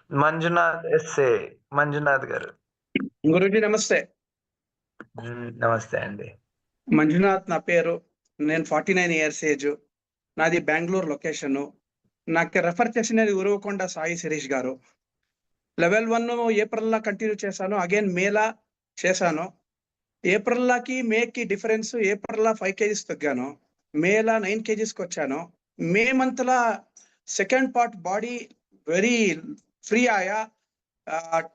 Manjunath SA Manjunath గారు. గురూజీ నమస్తే. నమస్తే అండి. మంజునాథ్ నా పేరు. నేను 49 ఇయర్స్ ఏజ్. నాది బెంగుళూరు లొకేషను. నాకు రెఫర్ చేసినది ఉరవకొండ సాయి శిరీష్ గారు. లెవెల్ 1 ఏప్రిల్‌లో కంటిన్యూ చేశాను. అగైన్ మేలా చేశాను. ఏప్రిల్‌కి మేకి డిఫరెన్స్ ఏప్రిల్‌లో 5 కేజీస్ తగ్గాను. మేలా 9 కేజీస్‌కొచ్చాను. మే మంత్‌లో second part body very free ఆయా.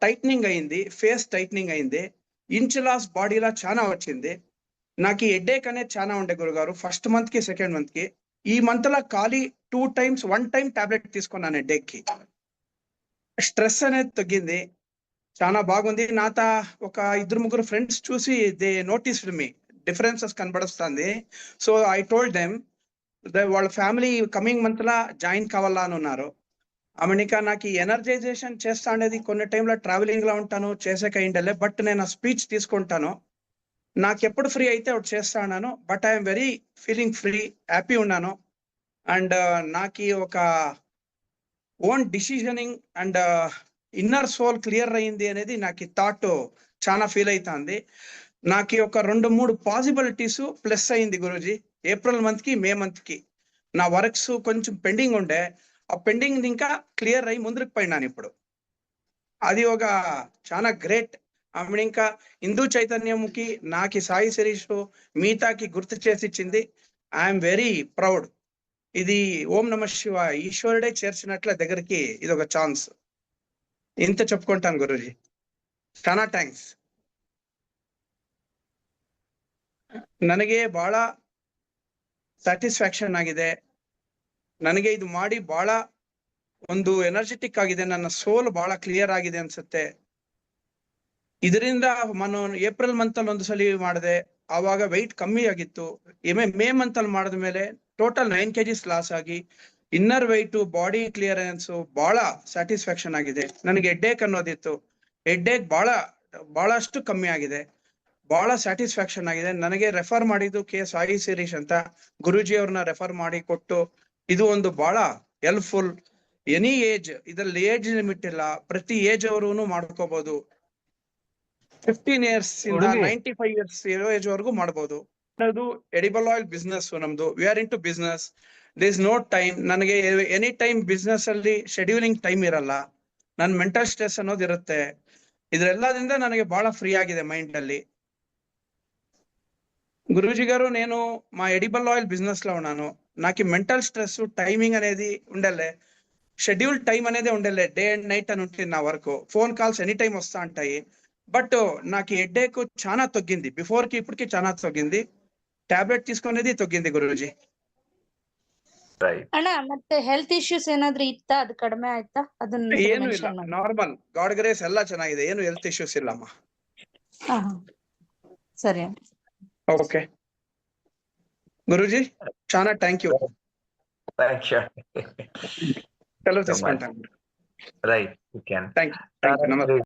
టైట్నింగ్ అయింది. ఫేస్ టైట్నింగ్ అయింది. ఇంచ్ లాస్ బాడీలో చాలా వచ్చింది. నాకు హెడ్ఏక్ అనేది చాలా ఉండే గురుగారు. ఫస్ట్ మంత్‌కి, సెకండ్ మంత్‌కి. ఈ మంత్‌లో ఖాళీ 2 టైమ్స్ 1 టైమ్ టాబ్లెట్ తీసుకున్నాను హెడ్ఏక్‌కి. స్ట్రెస్ అనేది తగ్గింది. చాలా బాగుంది. నాతో ఒక ఇద్దరు ముగ్గురు ఫ్రెండ్స్ చూసి దే నోటీస్డ్ మీ. డిఫరెన్సెస్ కనబడుస్తుంది. సో ఐ టోల్డ్ దెమ్ వాళ్ళ ఫ్యామిలీ కమింగ్ మంత్‌లో జాయిన్ కావాలా అని ఉన్నారు. అమెనికా నాకు ఎనర్జైజేషన్ చేస్తా అనేది కొన్ని టైంలో ట్రావెలింగ్‌లో ఉంటాను. చేసేక అయిండలే. బట్ నేను ఆ స్పీచ్ తీసుకుంటాను. నాకెప్పుడు ఫ్రీ అయితే అప్పుడు చేస్తా ఉన్నాను. But I'm very feeling free, happy ఉన్నాను. అండ్ నాకి ఒక own decisioning and inner soul clear అయింది అనేది నాకు థాట్ చాలా ఫీల్ అవుతుంది. నాకు ఒక 2-3 పాసిబిలిటీస్ ప్లస్ అయింది గురూజీ. ఏప్రిల్ మంత్‌కి, మే మంత్‌కి. నా వర్క్స్ కొంచెం పెండింగ్ ఉండే. ఆ పెండింగ్ ఇంకా క్లియర్ అయ్యి ముందుకు పోయినాను ఇప్పుడు. అది ఒక చాలా గ్రేట్. ఇంకా హిందూ చైతన్యంకి నాకి సాయి శిరీష్ మిగతాకి గుర్తు చేసి ఇచ్చింది. I'm very proud. ఇది ఓం నమ శివాయ ఈశ్వరుడే చేర్చినట్ల దగ్గరికి ఇది ఒక ఛాన్స్. ఇంత చెప్పుకుంటాను గురూజీ. చాలా ಥ್ಯಾಂಕ್ಸ್. ನನಗೆ ಬಹಳ ಸ್ಯಾಟಿಸ್ಫ್ಯಾಕ್ಷನ್ ಆಗಿದೆ. ನನಗೆ ಇದು ಮಾಡಿ ಬಹಳ ಒಂದು ಎನರ್ಜೆಟಿಕ್ ಆಗಿದೆ. ನನ್ನ ಸೋಲ್ ಬಹಳ ಕ್ಲಿಯರ್ ಆಗಿದೆ ಅನ್ಸುತ್ತೆ. ಇದರಿಂದ ನಾನು ಏಪ್ರಿಲ್ ಮಂತ್ ಅಲ್ಲಿ ಒಂದು ಸಲ ಮಾಡಿದೆ. ಆವಾಗ weight ಕಮ್ಮಿ ಆಗಿತ್ತು. ಮೇ ಮಂತ್ ಅಲ್ಲಿ ಮಾಡಿದ ಮೇಲೆ ಟೋಟಲ್ 9 kgs ಲಾಸ್ ಆಗಿ ಇನ್ನರ್ weight ಬಾಡಿ ಕ್ಲಿಯರೆನ್ಸ್ ಬಹಳ ಸ್ಯಾಟಿಸ್ಫ್ಯಾಕ್ಷನ್ ಆಗಿದೆ. ನನಗೆ ಹೆಡ್ಏಕ್ ಅನ್ನೋದಿತ್ತು. ಹೆಡ್ಏಕ್ ಬಹಳಷ್ಟು ಕಮ್ಮಿ ಆಗಿದೆ. ಬಹಳ ಸ್ಯಾಟಿಸ್ಫ್ಯಾಕ್ಷನ್ ಆಗಿದೆ. ನನಗೆ ರೆಫರ್ ಮಾಡಿದ್ದು ಕೆ ಸಾಯಿ ಶಿರೀಶ್ ಅಂತ ಗುರುಜಿ ಅವ್ರನ್ನ ರೆಫರ್ ಮಾಡಿ ಕೊಟ್ಟು ಇದು ಒಂದು ಬಹಳ ಹೆಲ್ಪ್ಫುಲ್. ಎನಿ ಏಜ್ ಇದರಲ್ಲಿ ಏಜ್ ಲಿಮಿಟ್ ಇಲ್ಲ. ಪ್ರತಿ ಏಜ್ ಅವರೂ ಮಾಡ್ಕೋಬಹುದು. 15 ಇಯರ್ಸ್ ಇಂದ 95 ಇಯರ್ಸ್ ಏಜ್ ವರೆಗೂ ಮಾಡಬಹುದು. ಅದು ಎಡಿಬಲ್ ಆಯಿಲ್ ಬಿಸ್ನೆಸ್ ನಮ್ದು. We are into business. There is no time. ನನಗೆ ಎನಿ ಟೈಮ್ ಬಿಸ್ನೆಸ್ ಅಲ್ಲಿ ಶೆಡ್ಯೂಲಿಂಗ್ ಟೈಮ್ ಇರಲ್ಲ. ನನ್ನ ಮೆಂಟಲ್ ಸ್ಟ್ರೆಸ್ ಅನ್ನೋದು ಇರುತ್ತೆ. ಇದೆಲ್ಲದಿಂದ ನನಗೆ ಬಹಳ ಫ್ರೀ ಆಗಿದೆ ಮೈಂಡ್ ಅಲ್ಲಿ. గురూజీ గారు నేను మా ఎడిబల్ ఆయిల్ బిజినెస్ లో ఉన్నాను. నాకు మెంటల్ స్ట్రెస్ టైమింగ్ అనేది ఉండలే. షెడ్యూల్ టైం అనేది ఉండలే. డే అండ్ నైట్ అని ఉంటుంది నా వరకు. ఫోన్ కాల్స్ ఎనీ టైం వస్తా ఉంటాయి. బట్ నాకు హెడ్ఏక్ చాలా తగ్గింది. బిఫోర్ కి ఇప్పటికి చాలా తగ్గింది. టాబ్లెట్ తీసుకునేది తగ్గింది ಗುರೂಜಿ. ಅಣ್ಣ ಮತ್ತೆ ಹೆಲ್ತ್ ಇಶ್ಯೂಸ್ ಏನಾದ್ರೂ ಇತ್ತಾ? ಅದು ಕಡಿಮೆ ಆಯ್ತಾ? ಅದನ್ನ ಏನು ಇಲ್ಲ, ನಾರ್ಮಲ್. ಗಾಡ್ ಗ್ರೇಸ್ ಎಲ್ಲ ಚೆನ್ನಾಗಿದೆ. ಏನು ಹೆಲ್ತ್ ಇಶ್ಯೂಸ್ ಇಲ್ಲಮ್ಮ. ಸರಿ. ఓకే గురూజీ, చాలా థ్యాంక్ యూ. సెలవు తీసుకుంటాను. రైట్. Thank you. నమస్తే.